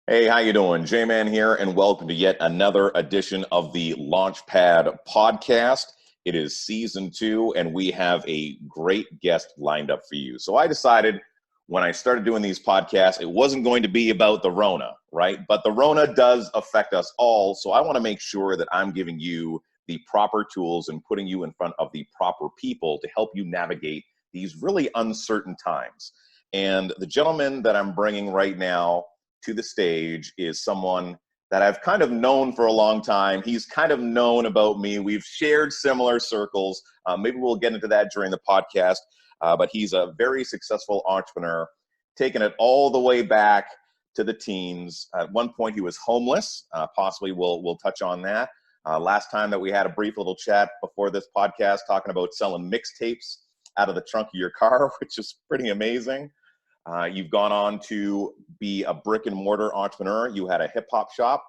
Hey, how you doing? J-Man here, and welcome to yet another edition of the Launchpad podcast. It is season 2, and we have a great guest lined up for you. So I decided when I started doing these podcasts, it wasn't going to be about the Rona, right? But the Rona does affect us all, so I want to make sure that I'm giving you the proper tools and putting you in front of the proper people to help you navigate these really uncertain times. And the gentleman that I'm bringing right now to the stage is someone that I've kind of known for a long time. He's kind of known about me. We've shared similar circles. Maybe we'll get into that during the podcast. But he's a very successful entrepreneur, taking it all the way back to the teens. At one point, he was homeless. Possibly we'll touch on that. Last time that we had a brief little chat before this podcast, talking about selling mixtapes out of the trunk of your car, which is pretty amazing. You've gone on to be a brick and mortar entrepreneur. You had a hip hop shop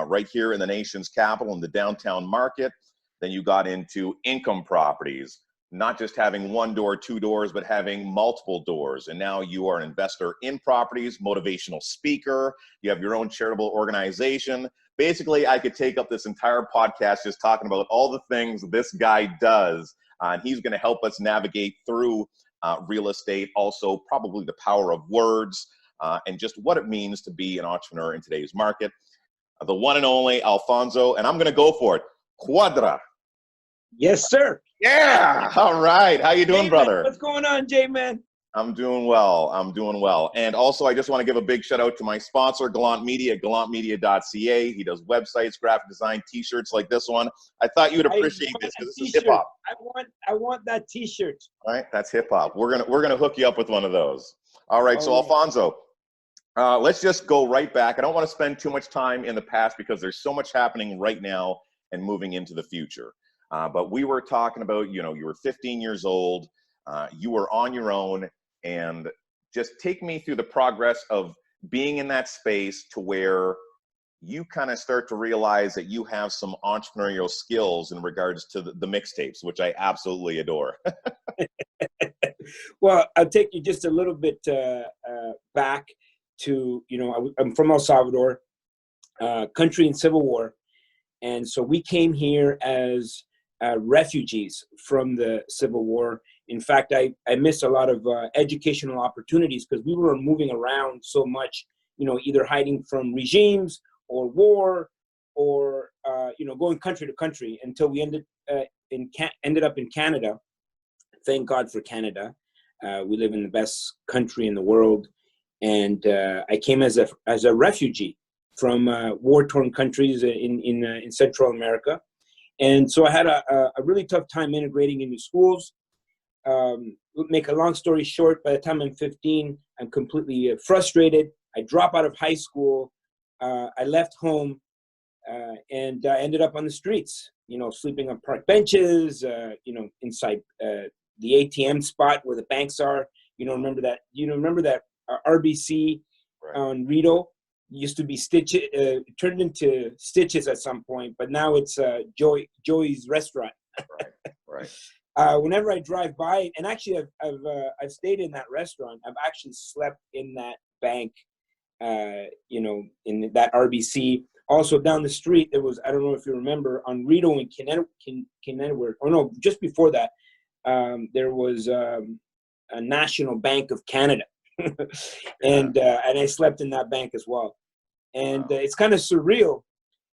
right here in the nation's capital in the downtown market. Then you got into income properties, not just having one door, two doors, but having multiple doors. And now you are an investor in properties, motivational speaker. You have your own charitable organization. Basically, I could take up this entire podcast just talking about all the things this guy does. And he's going to help us navigate through real estate, also probably the power of words, and just what it means to be an entrepreneur in today's market. The one and only Alfonso, and I'm going to go for it. Cuadra. Yes, sir. Yeah. All right. How you doing, Hey, brother? man, what's going on, J-Man? I'm doing well. I'm doing well. And also, I just want to give a big shout out to my sponsor, Gallant Media, at gallantmedia.ca. He does websites, graphic design, T-shirts like this one. I thought you would appreciate this because this is hip hop. I want that T-shirt. All right, that's hip hop. We're gonna hook you up with one of those. All right. So yeah. Alfonso, let's just go right back. I don't want to spend too much time in the past because there's so much happening right now and moving into the future. But we were talking about, you were 15 years old. You were on your own. And just take me through the progress of being in that space to where you kind of start to realize that you have some entrepreneurial skills in regards to the mixtapes, which I absolutely adore. Well, I'll take you just a little bit back to, I'm from El Salvador, country in civil war. And so we came here as refugees from the Civil War. In fact, I missed a lot of educational opportunities because we were moving around so much, either hiding from regimes or war or, going country to country until we ended up in Canada. Thank God for Canada. We live in the best country in the world. And I came as a refugee from war-torn countries in Central America. And so I had a really tough time integrating into schools. Make a long story short, by the time I'm 15, I'm completely frustrated. I drop out of high school. I left home and I ended up on the streets, sleeping on park benches, inside the ATM spot where the banks are. Remember that RBC right on Rito? Used to be Stitches, turned into Stitches at some point, but now it's Joey's restaurant. Right. Whenever I drive by, and actually I've stayed in that restaurant. I've actually slept in that bank, in that RBC. Also down the street, there was, I don't know if you remember, on Rito and Connecticut. Oh no, just before that, there was a National Bank of Canada. and I slept in that bank as well. And Wow. It's kind of surreal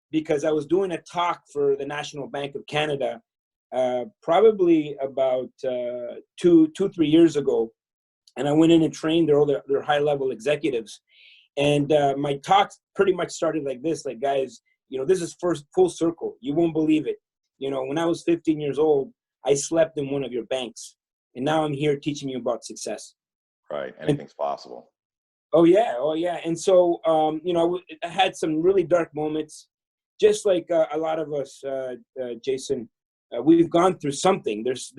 because I was doing a talk for the National Bank of Canada probably about 3 years ago. And I went in and trained their high-level executives. And my talk pretty much started like this, like, guys, this is first full circle. You won't believe it. When I was 15 years old, I slept in one of your banks. And now I'm here teaching you about success. Right. Anything's possible. Oh yeah. And so, I had some really dark moments, just like a lot of us, Jason. We've gone through something. There's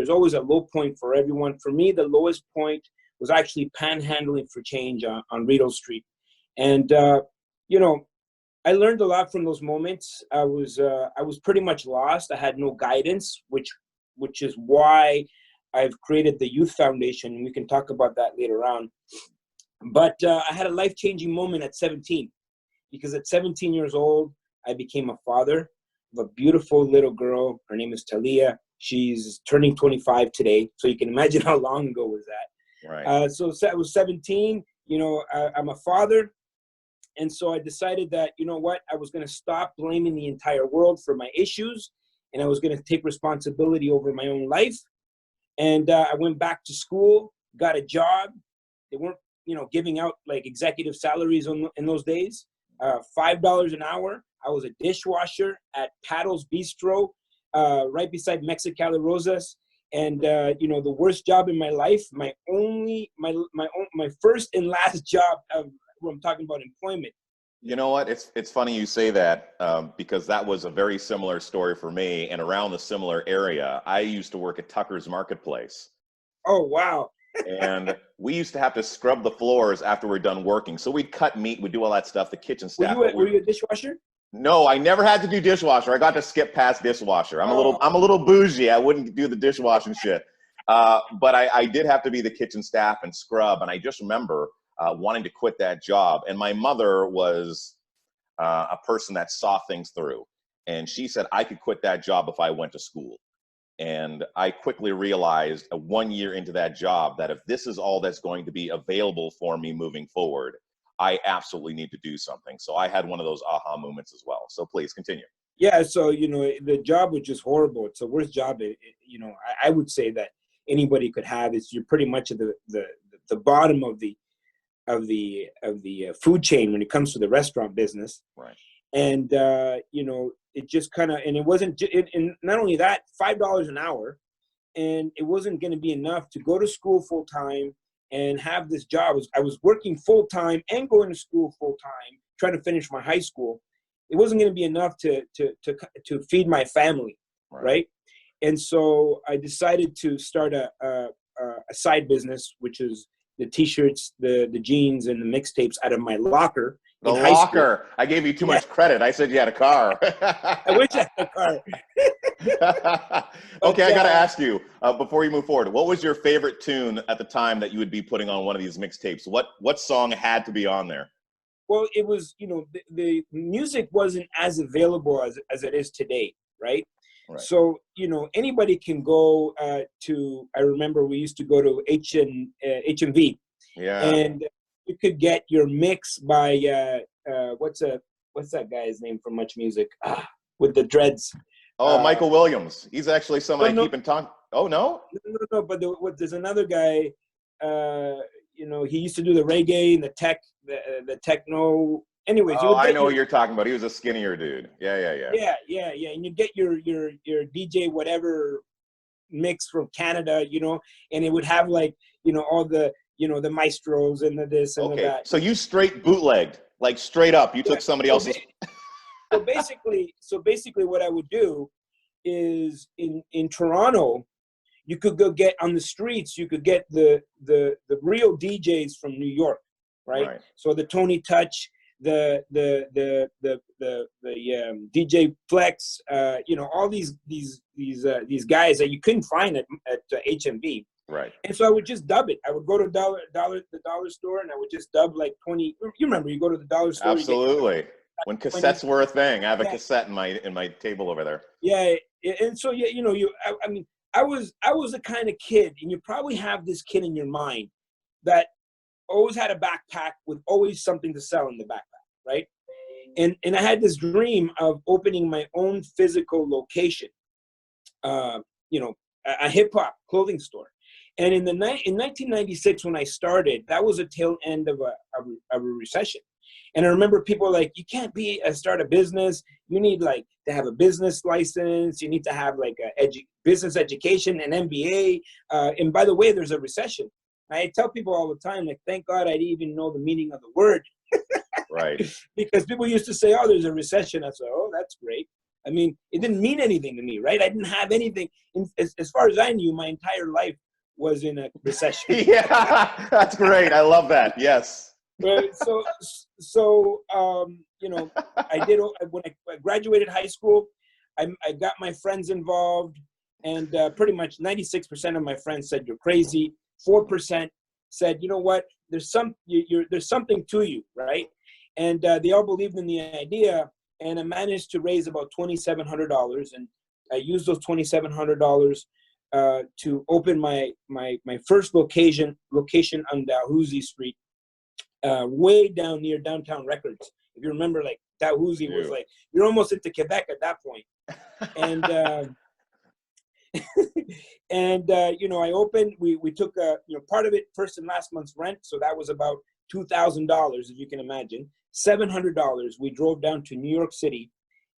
always a low point for everyone. For me, the lowest point was actually panhandling for change on Rideau Street, and I learned a lot from those moments. I was pretty much lost. I had no guidance, which is why I've created the Youth Foundation, and we can talk about that later on. But I had a life-changing moment at 17, because at 17 years old, I became a father of a beautiful little girl. Her name is Talia. She's turning 25 today. So you can imagine how long ago was that. Right. So I was 17, I'm a father. And so I decided that, you know what, I was going to stop blaming the entire world for my issues, and I was going to take responsibility over my own life. And I went back to school, got a job. They weren't, giving out like executive salaries in those days. $5 an hour. I was a dishwasher at Paddle's Bistro, right beside Mexicali Rosas. And the worst job in my life, my first and last job of, I'm talking about employment. You know what? It's funny you say that, because that was a very similar story for me, and around the similar area. I used to work at Tucker's Marketplace. Oh, wow. And we used to have to scrub the floors after we're done working. So we'd cut meat, we'd do all that stuff, the kitchen staff. Were you a dishwasher? No, I never had to do dishwasher. I got to skip past dishwasher. I'm a little bougie. I wouldn't do the dishwashing shit. But I did have to be the kitchen staff and scrub. And I just remember wanting to quit that job. And my mother was a person that saw things through. And she said I could quit that job if I went to school. And I quickly realized 1 year into that job that if this is all that's going to be available for me moving forward, I absolutely need to do something. So I had one of those aha moments as well. So please continue. Yeah. So, the job was just horrible. It's the worst job, I would say that anybody could have. Is you're pretty much at the bottom of the food chain when it comes to the restaurant business. Right. And, it just kind of, and it wasn't, and not only that, $5 an hour, and it wasn't going to be enough to go to school full time and have this job. I was working full time and going to school full time, trying to finish my high school. It wasn't going to be enough to feed my family. Right. And so I decided to start a side business, which is the t-shirts, the jeans, and the mixtapes out of my locker. The locker. I gave you too much credit. I said you had a car. I wish I had a car. Okay, I got to ask you, before you move forward, what was your favorite tune at the time that you would be putting on one of these mixtapes? What song had to be on there? Well, it was, the music wasn't as available as it is today, right? Right. So, anybody can go to, I remember we used to go to HMV. Yeah. And you could get your mix by, what's that guy's name from Much Music? With the dreads. Oh, Michael Williams. He's actually someone I keep in talk. Oh, no? No, but there's another guy, he used to do the reggae and the techno. Anyways, oh, I know what you're talking about. He was a skinnier dude. Yeah. Yeah. And you get your DJ whatever mix from Canada, and it would have like, all the, the maestros and the this and the that. So you straight bootlegged, like straight up. You took somebody else's. So basically what I would do is in Toronto, you could go get on the streets, you could get the real DJs from New York, right? So the Tony Touch, the DJ Flex, all these guys that you couldn't find at HMV. Right. And so I would just dub it. I would go to the dollar store, and I would just dub like 20. You remember, you go to the dollar store. Absolutely. When cassettes were a thing. I have a cassette in my table over there. Yeah. And so, I was the kind of kid, and you probably have this kid in your mind that always had a backpack with always something to sell in the backpack, right? And I had this dream of opening my own physical location, a hip hop clothing store. And in 1996, when I started, that was a tail end of a recession. And I remember people were like, you can't start a business. You need like to have a business license. You need to have like a business education, an MBA. And by the way, there's a recession. I tell people all the time, like, thank God I didn't even know the meaning of the word. Right. Because people used to say, oh, there's a recession. I said, oh, that's great. I mean, it didn't mean anything to me, right? I didn't have anything. As far as I knew, my entire life was in a recession. Yeah, that's great. I love that. Yes. Right. So I did, when I graduated high school, I got my friends involved, and pretty much 96% of my friends said, you're crazy. 4% said, you know what, there's something to you, right? And they all believed in the idea, and I managed to raise about $2,700, and I used those $2,700 to open my first location on Dalhousie Street, way down near Downtown Records. If you remember, like Dalhousie was like, you're almost into Quebec at that point. And and I opened. We took part of it first and last month's rent, so that was about $2,000, if you can imagine. $700. We drove down to New York City,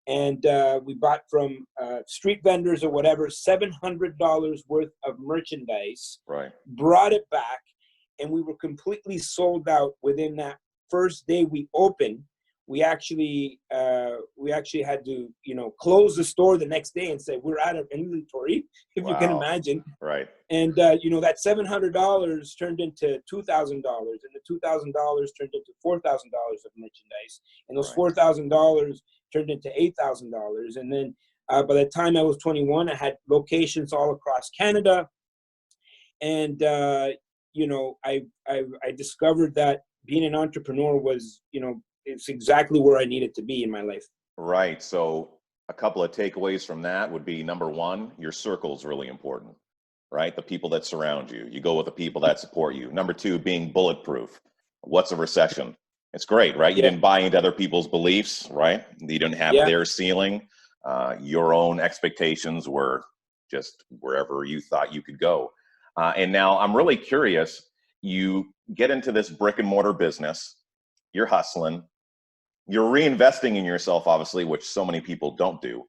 and we bought from street vendors or whatever $700 worth of merchandise. Right. Brought it back, and we were completely sold out within that first day we opened. We actually had to close the store the next day and say we're out of inventory, if you can imagine. Right. And that $700 turned into $2,000, and the $2,000 turned into $4,000 of merchandise, and those $4,000 turned into $8,000. And then by the time I was 21, I had locations all across Canada, and I discovered that being an entrepreneur was it's exactly where I needed to be in my life. Right. So a couple of takeaways from that would be, number one, your circle is really important, right? The people that surround you. You go with the people that support you. Number two, being bulletproof. What's a recession? It's great, right? You didn't buy into other people's beliefs, right? You didn't have their ceiling. Your own expectations were just wherever you thought you could go. And now I'm really curious, you get into this brick and mortar business, you're hustling, you're reinvesting in yourself, obviously, which so many people don't do.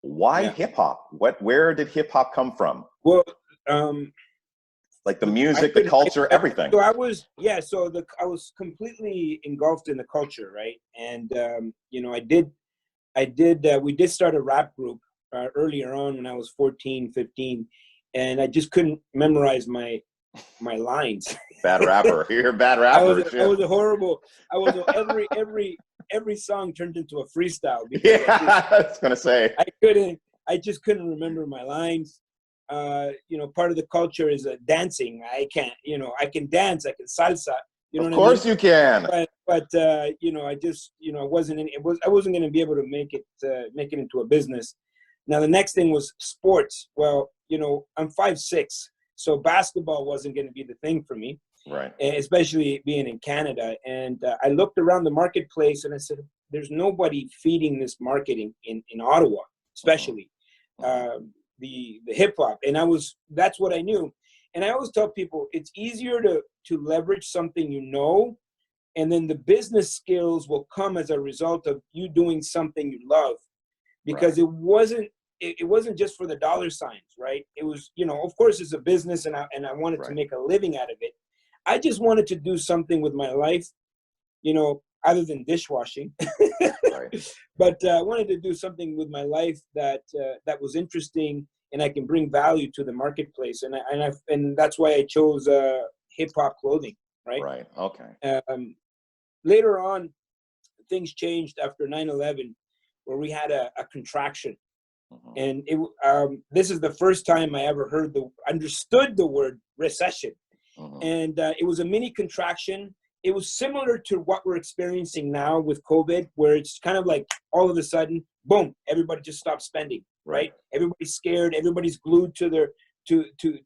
Why hip hop? Where did hip hop come from? Well, like the music, the culture, everything. So I was completely engulfed in the culture, right? And we did start a rap group earlier on when I was 14, 15, and I just couldn't memorize my lines. Bad rapper. You're a bad rapper. Every song turned into a freestyle. I was gonna say I just couldn't remember my lines. Part of the culture is dancing. I can dance. I can salsa. Of course you can. But I wasn't going to be able to make it into a business. Now the next thing was sports. Well, I'm 5'6", so basketball wasn't going to be the thing for me. Right. Especially being in Canada. And I looked around the marketplace and I said, there's nobody feeding this marketing in Ottawa, especially the hip hop. And that's what I knew. And I always tell people it's easier to leverage something and then the business skills will come as a result of you doing something you love, because it wasn't just for the dollar signs, right? It was, of course it's a business and I wanted to make a living out of it. I just wanted to do something with my life, other than dishwashing. But I wanted to do something with my life that was interesting and I can bring value to the marketplace. And that's why I chose hip hop clothing, right? Right. Okay. Later on, things changed after 9/11, where we had a contraction, and this is the first time I ever understood the word recession. And it was a mini contraction. It was similar to what we're experiencing now with COVID, where it's kind of like all of a sudden, boom, everybody just stopped spending, right? Everybody's scared. Everybody's glued to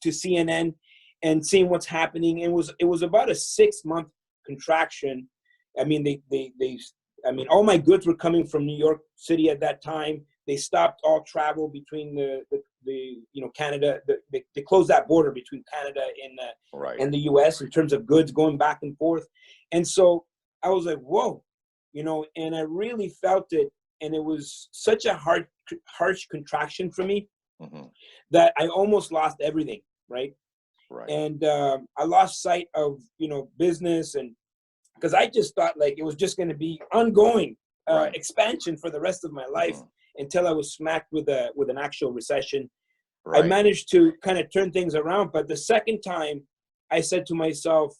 CNN and seeing what's happening. It was about a 6-month contraction. I mean, all my goods were coming from New York City at that time. They stopped all travel between the Canada. They closed that border between Canada and the U.S. in terms of goods going back and forth. And so I was like, whoa, and I really felt it. And it was such a harsh contraction for me that I almost lost everything. Right. And I lost sight of, business, and because I just thought like it was just going to be ongoing expansion for the rest of my life. Until I was smacked with an actual recession. I managed to kind of turn things around, but the second time I said to myself,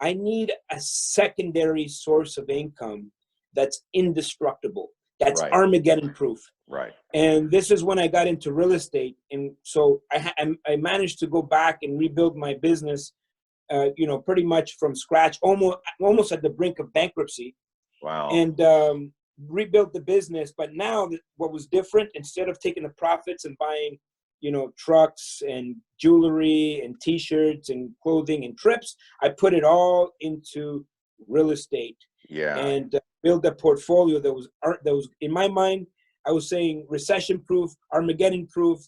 I need a secondary source of income that's indestructible, that's Armageddon proof. Right. And this is when I got into real estate. And so I managed to go back and rebuild my business pretty much from scratch, almost at the brink of bankruptcy. Wow. And rebuilt the business. But now what was different, instead of taking the profits and buying, trucks and jewelry and T-shirts and clothing and trips, I put it all into real estate. Yeah. And build a portfolio that was in my mind, I was saying recession proof, Armageddon proof.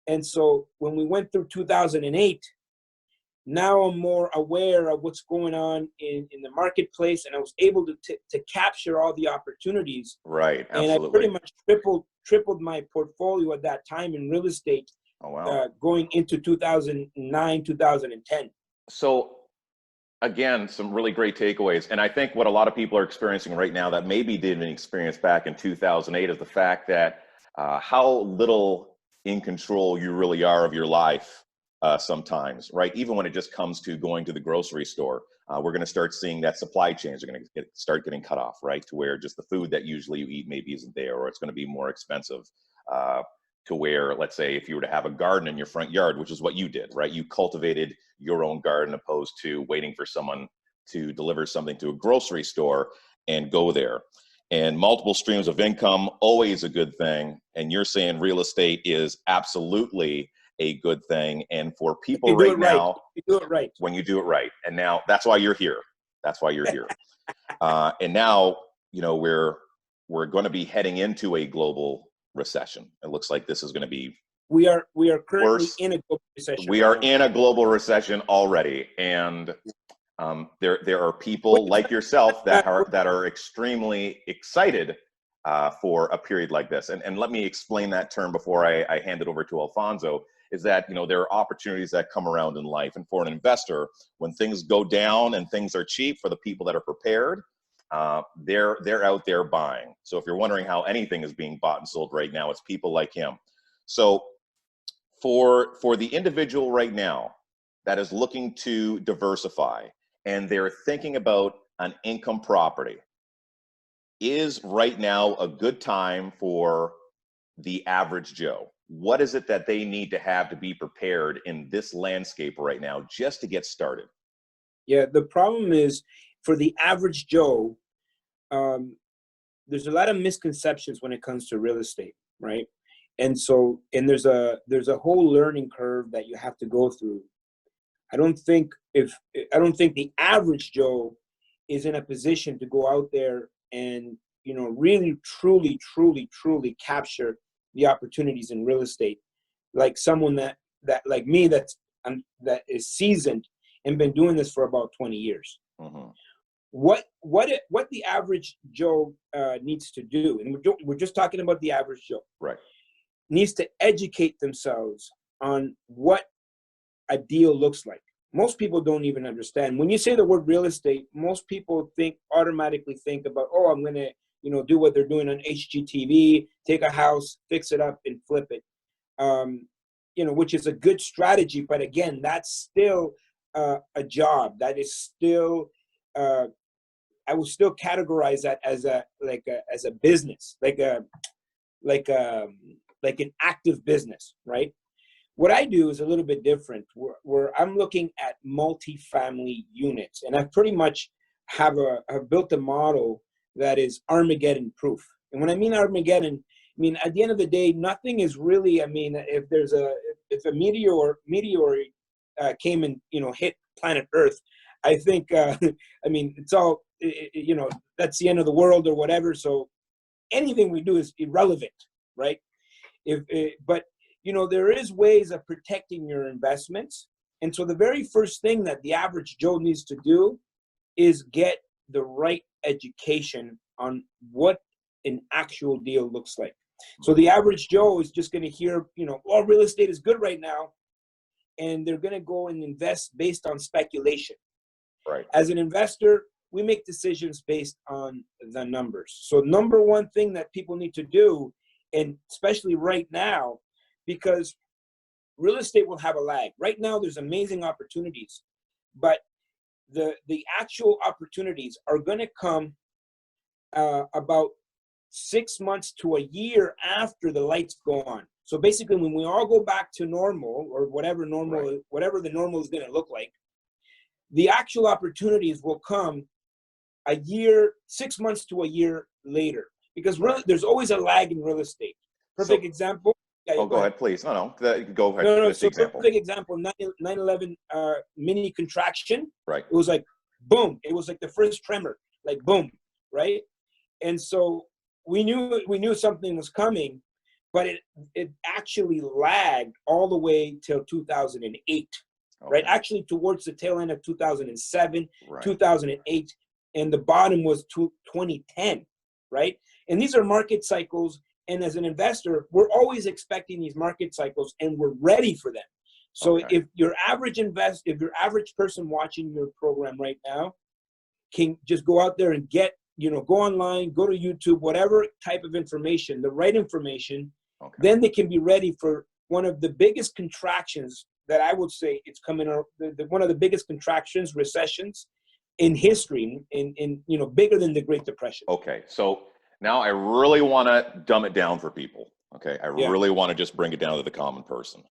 And so when we went through 2008, now I'm more aware of what's going on in the marketplace, and I was able to capture all the opportunities. Right, absolutely. And I pretty much tripled my portfolio at that time in real estate. Oh, wow. Going into 2009, 2010. So again, some really great takeaways. And I think what a lot of people are experiencing right now that maybe didn't experience back in 2008 is the fact that how little in control you really are of your life sometimes, right? Even when it just comes to going to the grocery store, we're going to start seeing that supply chains are going to start getting cut off, right? To where just the food that usually you eat maybe isn't there, or it's going to be more expensive. To where, let's say, if you were to have a garden in your front yard, which is what you did, right? You cultivated your own garden opposed to waiting for someone to deliver something to a grocery store and go there. And multiple streams of income, always a good thing. And you're saying real estate is absolutely a good thing. And for people right now, you do it right. When you do it right. And now that's why you're here. That's why you're here. And now, we're going to be heading into a global recession. It looks like this is going to be we are currently worse. In a global recession. We are in a global recession already, and there are people like yourself that are extremely excited for a period like this. And let me explain that term before I hand it over to Alfonso. Is that there are opportunities that come around in life, and for an investor, when things go down and things are cheap, for the people that are prepared, they're out there buying. So if you're wondering how anything is being bought and sold right now, it's people like him. So for the individual right now that is looking to diversify and they're thinking about an income property, is right now a good time for the average Joe? What is it that they need to have to be prepared in this landscape right now just to get started? Yeah, the problem is, for the average Joe, there's a lot of misconceptions when it comes to real estate, right? And there's a whole learning curve that you have to go through. I don't think the average Joe is in a position to go out there and really truly capture the opportunities in real estate, like someone that like me that is seasoned and been doing this for about 20 years. Mm-hmm. What the average Joe needs to do, and we're just talking about the average Joe, right? Needs to educate themselves on what a deal looks like. Most people don't even understand. When you say the word real estate, most people automatically think about, oh, I'm going to do what they're doing on HGTV, take a house, fix it up, and flip it. Which is a good strategy, but again, that's still a job. That is still I will still categorize that as a business, like an active business, right? What I do is a little bit different, where I'm looking at multifamily units, and I pretty much have built a model that is Armageddon proof. And when I mean Armageddon, I mean, at the end of the day, nothing is really, if a meteor came and, hit planet Earth, I think, it's all, that's the end of the world or whatever. So anything we do is irrelevant, right? But there is ways of protecting your investments. And so the very first thing that the average Joe needs to do is get the right education on what an actual deal looks like. So the average Joe is just going to hear, all real estate is good right now, and they're going to go and invest based on speculation. Right. As an investor, we make decisions based on the numbers. So number one thing that people need to do, and especially right now, because real estate will have a lag. Right now, there's amazing opportunities, but the actual opportunities are going to come about 6 months to a year after the lights go on. So basically, when we all go back to normal, or whatever the normal is going to look like, The actual opportunities will come a year, 6 months to a year later, because there's always a lag in real estate. Perfect example. Yeah, go ahead, please. Go ahead. No. Finish the So example. perfect example, 9/11 mini contraction. Right. It was like, boom. It was like the first tremor, like boom, right? And so we knew something was coming, but it actually lagged all the way till 2008, right? Actually, towards the tail end of 2007, 2008, and the bottom was 2010, right? And these are market cycles. And as an investor, we're always expecting these market cycles, and we're ready for them. So if your average person watching your program right now can just go out there and get, go online, go to YouTube, whatever type of information, the right information, then they can be ready for one of the biggest contractions that I would say it's coming out, one of the biggest contractions, recessions in history, in bigger than the Great Depression. Okay, so now I really want to dumb it down for people. Okay, I really want to just bring it down to the common person.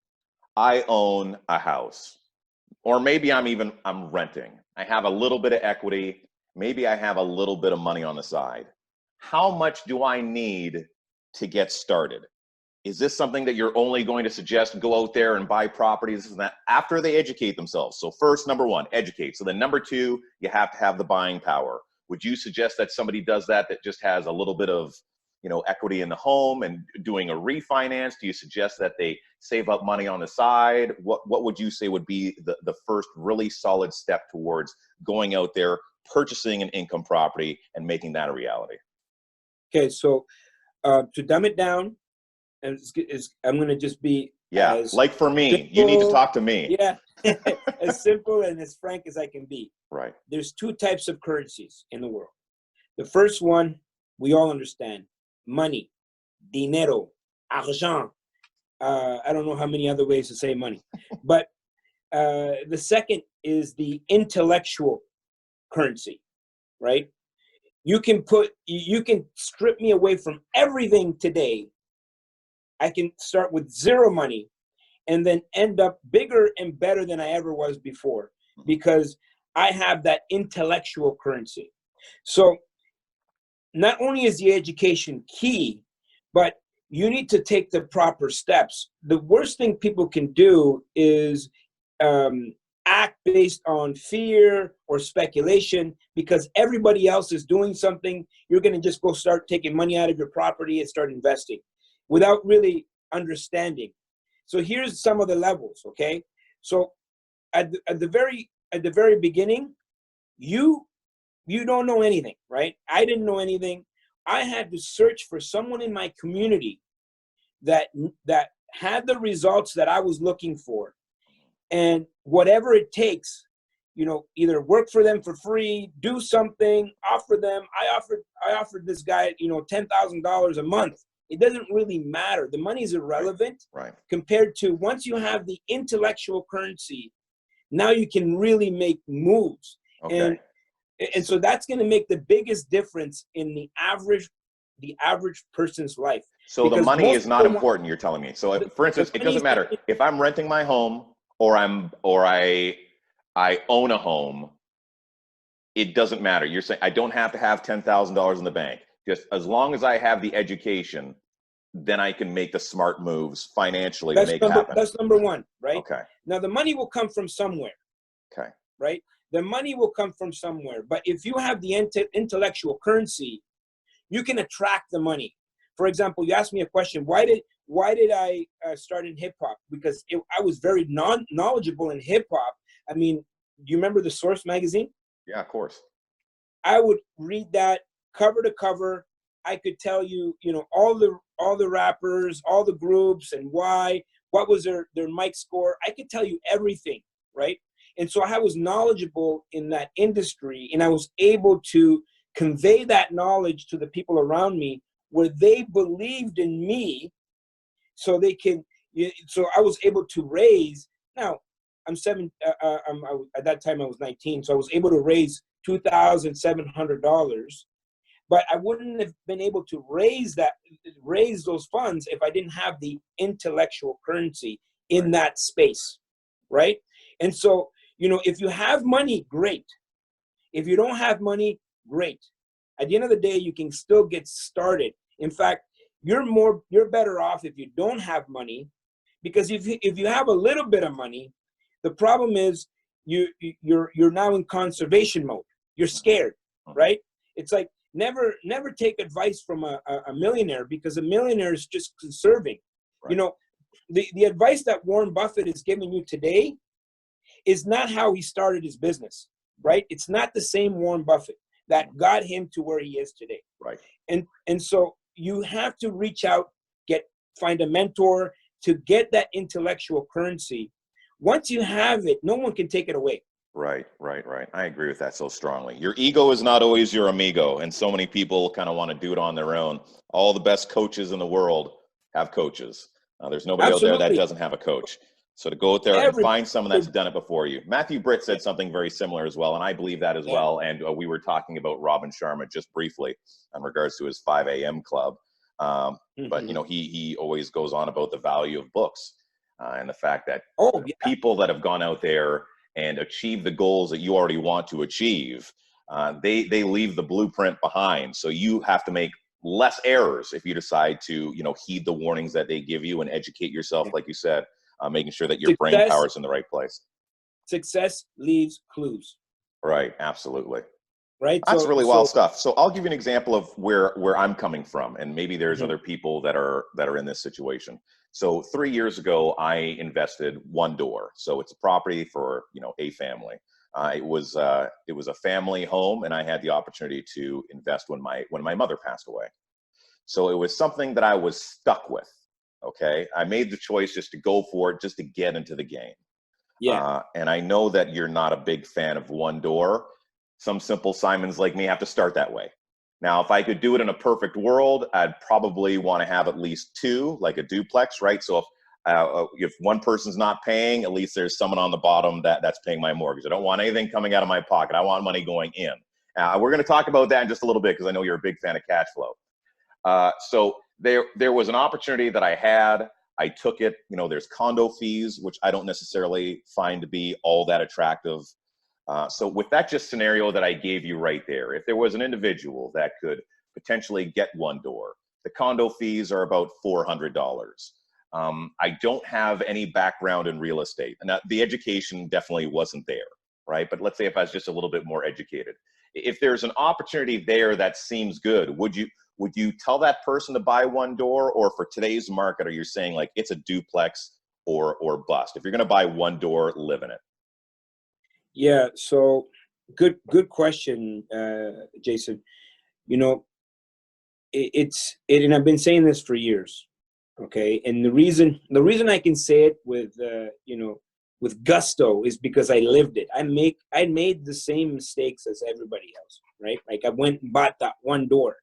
I own a house, or maybe I'm renting. I have a little bit of equity. Maybe I have a little bit of money on the side. How much do I need to get started? Is this something that you're only going to suggest go out there and buy properties and that after they educate themselves? So first, number one, educate. So then number two, you have to have the buying power. Would you suggest that somebody does that just has a little bit of, equity in the home and doing a refinance? Do you suggest that they save up money on the side? What would you say would be the first really solid step towards going out there, purchasing an income property and making that a reality? Okay, so to dumb it down, and I'm going to just be like for me, simple, you need to talk to me. Yeah, as simple and as frank as I can be. Right. There's two types of currencies in the world. The first one, we all understand, money, dinero, argent. I don't know how many other ways to say money. But the second is the intellectual currency, right? You can strip me away from everything today. I can start with zero money and then end up bigger and better than I ever was before, because I have that intellectual currency. So not only is the education key, but you need to take the proper steps. The worst thing people can do is act based on fear or speculation, because everybody else is doing something. You're going to just go start taking money out of your property and start investing without really understanding. So here's some of the levels, okay? So at the very beginning, you don't know anything, right? I didn't know anything. I had to search for someone in my community that had the results that I was looking for, and whatever it takes, either work for them for free, do something, offer them. I offered this guy, $10,000 a month. It doesn't really matter. The money is irrelevant, right? Compared to once you have the intellectual currency, now you can really make moves. Okay. And so that's going to make the biggest difference in the average person's life. So the money is not important, you're telling me. So for instance, it doesn't matter if I'm renting my home or I own a home. It doesn't matter. You're saying I don't have to have $10,000 in the bank. Just as long as I have the education, then I can make the smart moves financially to make it happen. That's number one, right? Okay. Now the money will come from somewhere. Okay. Right? The money will come from somewhere. But if you have the intellectual currency, you can attract the money. For example, you asked me a question. Why did I start in hip hop? Because I was very knowledgeable in hip hop. I mean, do you remember The Source magazine? Yeah, of course. I would read that cover to cover. I could tell you, all the rappers, all the groups, and why. What was their mic score? I could tell you everything, right? And so I was knowledgeable in that industry, and I was able to convey that knowledge to the people around me, where they believed in me, so they can. So I was able to raise. Now I'm at that time I was 19, so I was able to raise $2,700. But I wouldn't have been able to raise those funds if I didn't have the intellectual currency in that space, right? And so if you have money, great. If you don't have money, great. At the end of the day, you can still get started. In fact, you're better off if you don't have money, because if you have a little bit of money, the problem is you're now in conservation mode. You're scared, right? It's like never take advice from a millionaire, because a millionaire is just conserving. Right. The advice that Warren Buffett is giving you today is not how he started his business, right? It's not the same Warren Buffett that got him to where he is today. Right. And so you have to reach out, find a mentor to get that intellectual currency. Once you have it, no one can take it away. Right. I agree with that so strongly. Your ego is not always your amigo, and so many people kind of want to do it on their own. All the best coaches in the world have coaches. There's nobody out there that doesn't have a coach. So to go out there and find someone that's done it before you. Matthew Britt said something very similar as well, and I believe that as well. And we were talking about Robin Sharma just briefly in regards to his 5 a.m. club. But, he always goes on about the value of books and the fact that people that have gone out there and achieved the goals that you already want to achieve, they leave the blueprint behind. So you have to make less errors if you decide to, heed the warnings that they give you and educate yourself, like you said, making sure that your brain power is in the right place. Success leaves clues. Right. Absolutely. Right. That's really wild stuff. So I'll give you an example of where I'm coming from, and maybe there's other people that are in this situation. So 3 years ago, I invested One Door. So it's a property for, a family. It was a family home, and I had the opportunity to invest when my mother passed away. So it was something that I was stuck with. Okay. I made the choice just to go for it, just to get into the game. Yeah. And I know that you're not a big fan of One Door. Some simple Simons like me have to start that way. Now, if I could do it in a perfect world, I'd probably want to have at least two, like a duplex, right? So if one person's not paying, at least there's someone on the bottom that's paying my mortgage. I don't want anything coming out of my pocket. I want money going in. We're going to talk about that in just a little bit, because I know you're a big fan of cash flow. So there was an opportunity that I had. I took it. There's condo fees, which I don't necessarily find to be all that attractive. So with that just scenario that I gave you right there, if there was an individual that could potentially get One Door, the condo fees are about $400. I don't have any background in real estate, and the education definitely wasn't there, right? But let's say if I was just a little bit more educated, if there's an opportunity there that seems good, would you tell that person to buy One Door? Or for today's market, are you saying like it's a duplex or bust? If you're going to buy One Door, live in it. Yeah. So good question, Jason. And I've been saying this for years. Okay. And the reason I can say it with gusto is because I lived it. I made the same mistakes as everybody else, right? Like I went and bought that One Door,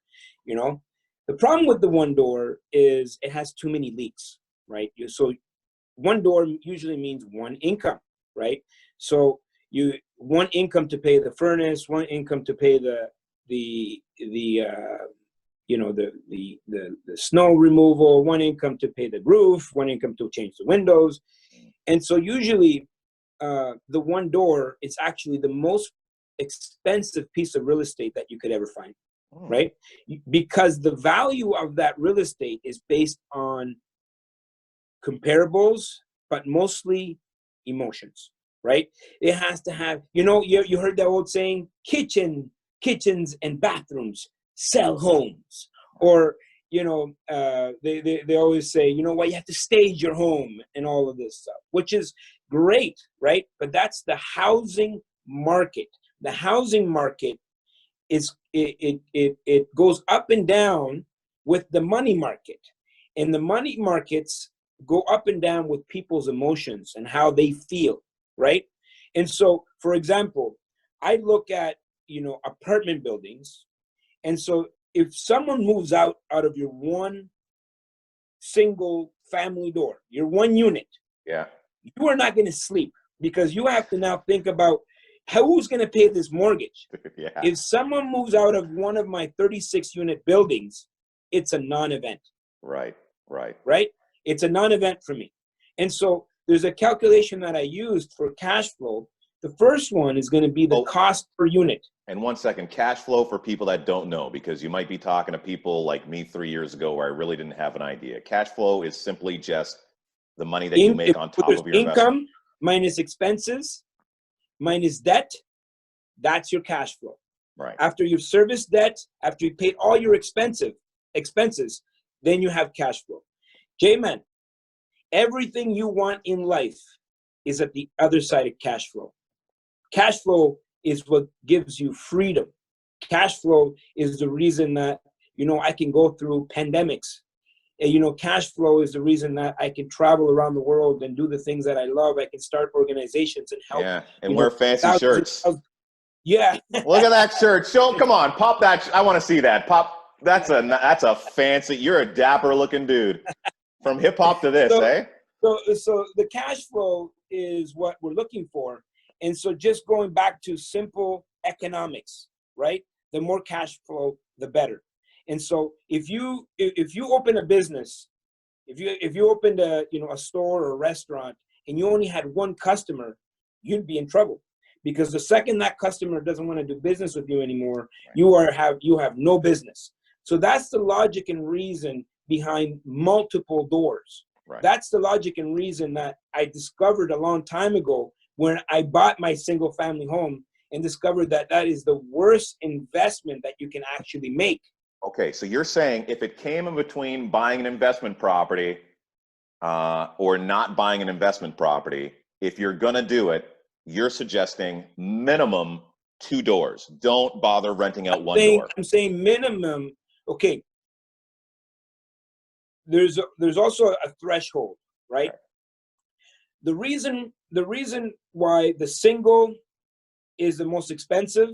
The problem with the One Door is it has too many leaks, right? So One Door usually means one income, right? So one income to pay the furnace, one income to pay the snow removal, one income to pay the roof, one income to change the windows. And so usually the One Door is actually the most expensive piece of real estate that you could ever find, right? Because the value of that real estate is based on comparables, but mostly emotions, right? It has to have, you heard that old saying, kitchens and bathrooms sell homes. Or, they always say, you have to stage your home and all of this stuff, which is great, right? But that's the housing market. The housing market it goes up and down with the money market. And the money markets go up and down with people's emotions and how they feel, right? And so, for example, I look at, apartment buildings. And so if someone moves out of your one single family door, your one unit, you are not going to sleep, because you have to now think about who's going to pay this mortgage. If someone moves out of one of my 36 unit buildings, it's a non-event. Right. It's a non-event for me. And so there's a calculation that I used for cash flow The first one is going to be the cost per unit. And 1 second, cash flow for people that don't know, because you might be talking to people like me 3 years ago where I really didn't have an idea. Cash flow is simply just the money that you make on top of your income investment. Minus expenses minus debt. That's your cash flow. Right. After you've serviced debt, after you paid all your expenses, then you have cash flow. J-Man, everything you want in life is at the other side of cash flow. Cash flow is what gives you freedom. Cash flow is the reason that, I can go through pandemics. Cash flow is the reason that I can travel around the world and do the things that I love. I can start organizations and help. Yeah, and wear fancy shirts. Yeah. Look at that shirt. Come on, pop that. I want to see that. Pop. That's a fancy. You're a dapper looking dude. From hip hop to this, eh? So the cash flow is what we're looking for. And so just going back to simple economics, right? The more cash flow, the better. And so if you open a business, if you opened a store or a restaurant and you only had one customer, you'd be in trouble, because the second that customer doesn't want to do business with you anymore, you have no business. So that's the logic and reason behind multiple doors. Right. That's the logic and reason that I discovered a long time ago when I bought my single family home and discovered that that is the worst investment that you can actually make. Okay, so you're saying if it came in between buying an investment property or not buying an investment property, if you're going to do it, you're suggesting minimum 2 doors. Don't bother renting out one door. I'm saying minimum. Okay. There's also a threshold, right? The reason why the single is the most expensive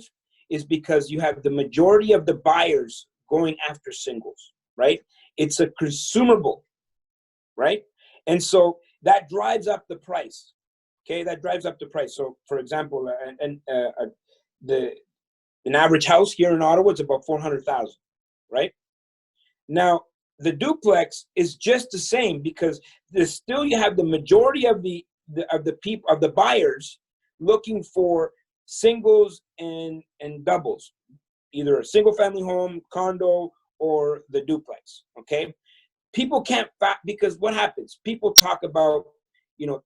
is because you have the majority of the buyers going after singles, right? It's a consumable, right? And so that drives up the price. Okay, that drives up the price. So, for example, an average house here in Ottawa is about $400,000, right? Now, the duplex is just the same, because there's still, you have the majority of the buyers looking for singles and doubles, either a single family home, condo, or the duplex. Okay, people can't because what happens? People talk about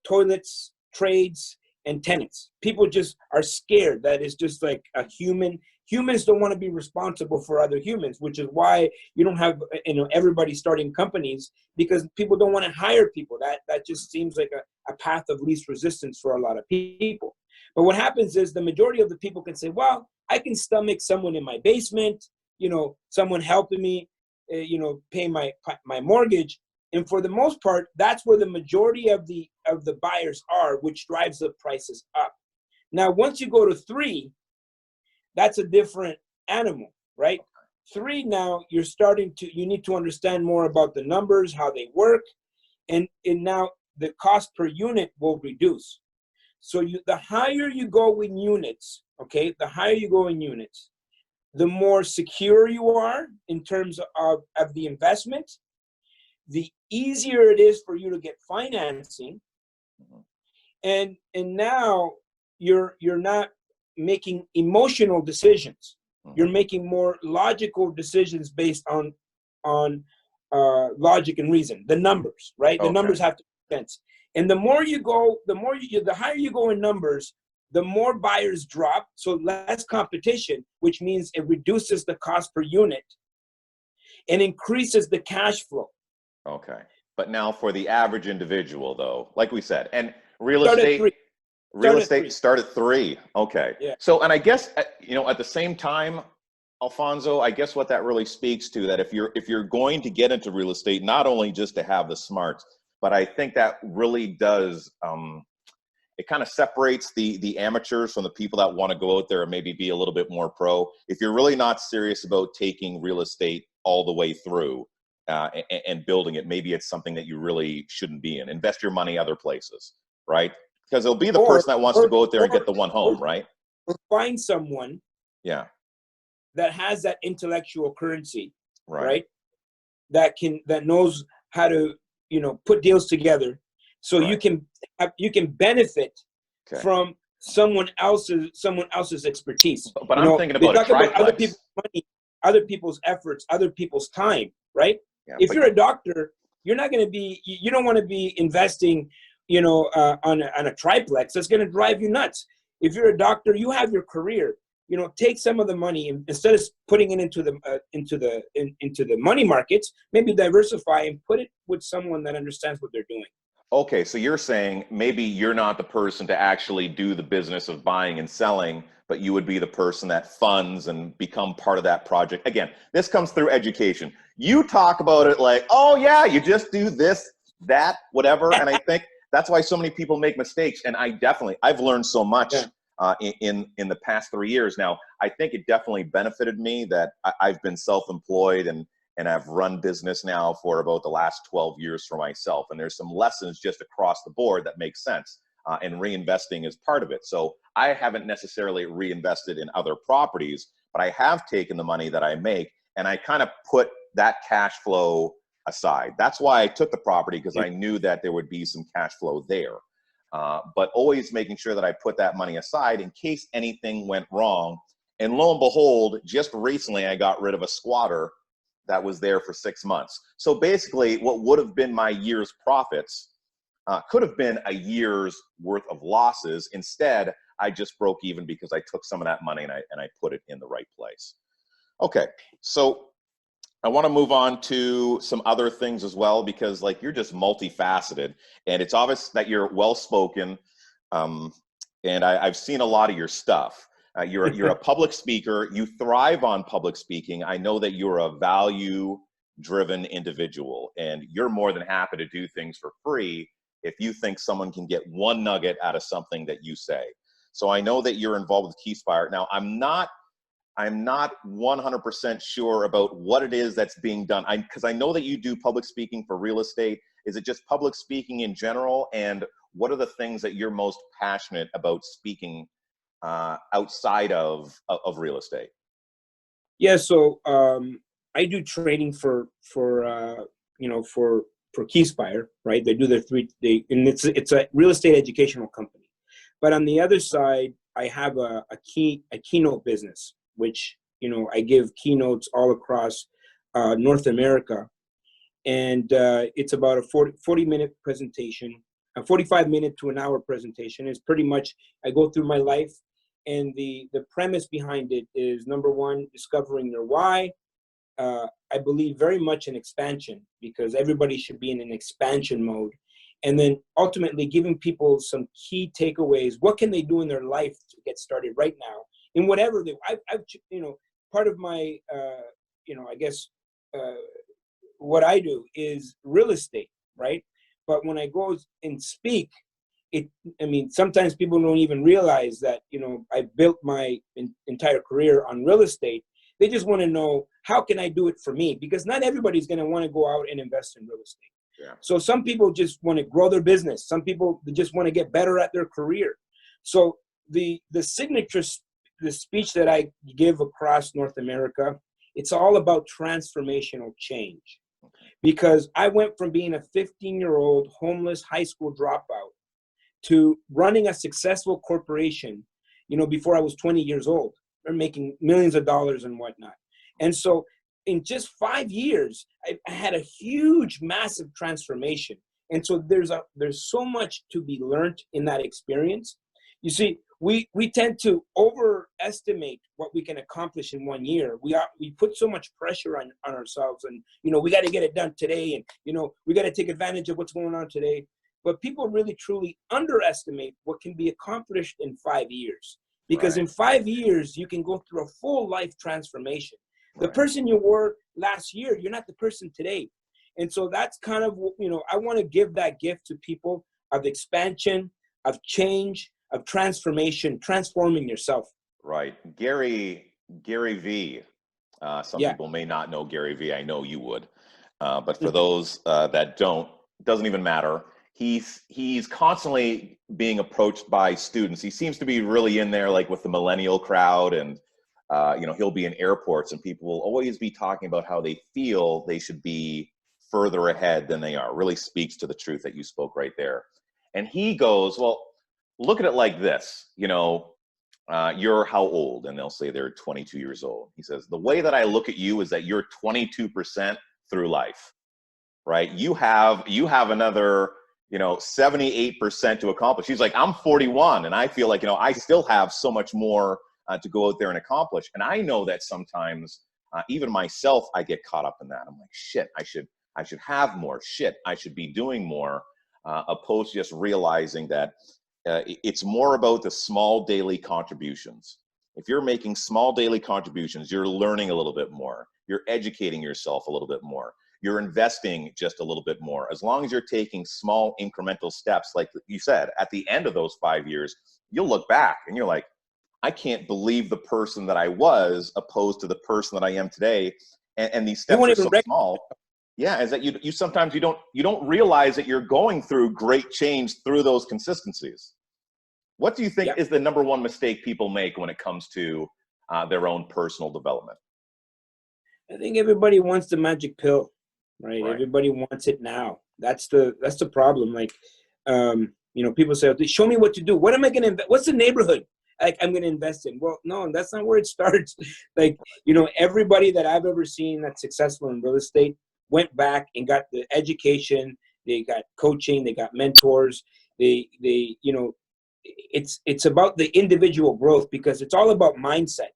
toilets, trades, and tenants. People just are scared that it's just like a human. Humans don't want to be responsible for other humans, which is why you don't have everybody starting companies, because people don't want to hire people. That just seems like a path of least resistance for a lot of people. But what happens is the majority of the people can say, well, I can stomach someone in my basement, someone helping me, pay my mortgage. And for the most part, that's where the majority of the buyers are, which drives the prices up. Now, once you go to 3, that's a different animal, right? 3, now you need to understand more about the numbers, how they work, and now the cost per unit will reduce. So the higher you go in units, okay, the more secure you are in terms of the investment, the easier it is for you to get financing. And now you're not making emotional decisions. You're making more logical decisions based on logic and reason, the numbers, right? The numbers have to make sense. And the higher you go in numbers, the more buyers drop, so less competition, which means it reduces the cost per unit and increases the cash flow. Okay. But now for the average individual, though, like we said, and real estate start at 3. Okay. Yeah. So, and I guess, at the same time, Alfonso, I guess what that really speaks to, that if you're going to get into real estate, not only just to have the smarts, but I think that really does, it kind of separates the amateurs from the people that want to go out there and maybe be a little bit more pro. If you're really not serious about taking real estate all the way through and building it, maybe it's something that you really shouldn't be in. Invest your money other places, right? Because it'll be the person that wants to go out there and get the one home, right? Or find someone that has that intellectual currency, right? That knows how to, put deals together. So you can benefit from someone else's expertise. But You I'm know, thinking they about a talk about other triplex. people's money, other people's efforts, other people's time, right? Yeah, If but you're a doctor, you're not going to be, you don't want to be investing, you know, on a triplex. That's going to drive you nuts. If you're a doctor, you have your career. You know, take some of the money and instead of putting it into the money markets, maybe diversify and put it with someone that understands what they're doing. okay, so you're saying maybe you're not the person to actually do the business of buying and selling, but you would be the person that funds and become part of that project. Again, this comes through education. You talk about it like, oh yeah, you just do this, that, whatever. And I think that's why so many people make mistakes. And I've learned so much Yeah. In the past 3 years. Now, I think it definitely benefited me that I've been self-employed and I've run business now for about the last 12 years for myself. And there's some lessons just across the board that make sense. And reinvesting is part of it. So I haven't necessarily reinvested in other properties, but I have taken the money that I make and I kind of put that cash flow aside. That's why I took the property, because I knew that there would be some cash flow there. But always making sure that I put that money aside in case anything went wrong. And lo and behold, just recently I got rid of a squatter that was there for 6 months. So basically what would have been my year's profits could have been a year's worth of losses. Instead, I just broke even because I took some of that money and I put it in the right place. Okay, so I want to move on to some other things as well, because like you're just multifaceted and it's obvious that you're well-spoken. And I've seen a lot of your stuff. You're a public speaker. You thrive on public speaking. I know that you're a value-driven individual, and you're more than happy to do things for free if you think someone can get one nugget out of something that you say. So I know that you're involved with Keyspire. Now, I'm not 100% sure about what it is that's being done. Because I know that you do public speaking for real estate. Is it just public speaking in general? And what are the things that you're most passionate about speaking outside of real estate? Yeah, so I do training for Keyspire, right? They do and it's a real estate educational company. But on the other side, I have a keynote business, which I give keynotes all across North America, and it's about a 40-minute presentation, a 45-minute to an hour presentation. Is pretty much I go through my life. And the premise behind it is, number one, discovering your why. I believe very much in expansion, because everybody should be in an expansion mode. And then ultimately giving people some key takeaways. What can they do in their life to get started right now in whatever I've part of my, I guess, what I do is real estate, right? But when I go and speak, sometimes people don't even realize that, I built my entire career on real estate. They just want to know, how can I do it for me? Because not everybody's going to want to go out and invest in real estate. Yeah. So some people just want to grow their business. Some people just want to get better at their career. So the speech that I give across North America, it's all about transformational change. Because I went from being a 15-year-old homeless high school dropout to running a successful corporation, before I was 20 years old. They're making millions of dollars and whatnot. And so in just 5 years, I had a huge, massive transformation. And so there's so much to be learned in that experience. You see, we tend to overestimate what we can accomplish in 1 year. We put so much pressure on ourselves, and we got to get it done today, and we got to take advantage of what's going on today. But people really truly underestimate what can be accomplished in 5 years. Because in 5 years, you can go through a full life transformation. The person you were last year, you're not the person today. And so that's kind of, I want to give that gift to people of expansion, of change, of transformation, transforming yourself. Right. Gary V. Some people may not know Gary V. I know you would. But for those that don't, it doesn't even matter. He's constantly being approached by students. He seems to be really in there, like with the millennial crowd, and he'll be in airports, and people will always be talking about how they feel they should be further ahead than they are. Really speaks to the truth that you spoke right there. And he goes, well, look at it like this, you're how old? And they'll say they're 22 years old. He says, the way that I look at you is that you're 22% through life, right? You have another, 78% to accomplish. He's like, I'm 41 and I feel like, I still have so much more to go out there and accomplish. And I know that sometimes, even myself, I get caught up in that. I'm like, shit, I should have more. Shit, I should be doing more, opposed to just realizing that it's more about the small daily contributions. If you're making small daily contributions, you're learning a little bit more. You're educating yourself a little bit more. You're investing just a little bit more. As long as you're taking small incremental steps, like you said, at the end of those 5 years, you'll look back and you're like, I can't believe the person that I was opposed to the person that I am today. And these steps are so small. Yeah, is that you sometimes you don't realize that you're going through great change through those consistencies. What do you think is the number one mistake people make when it comes to their own personal development? I think everybody wants the magic pill, right? Everybody wants it now. That's the problem. Like, people say, show me what to do. What am I going to invest? What's the neighborhood I'm going to invest in? Well, no, that's not where it starts. Like, everybody that I've ever seen that's successful in real estate went back and got the education. They got coaching. They got mentors. It's about the individual growth, because it's all about mindset,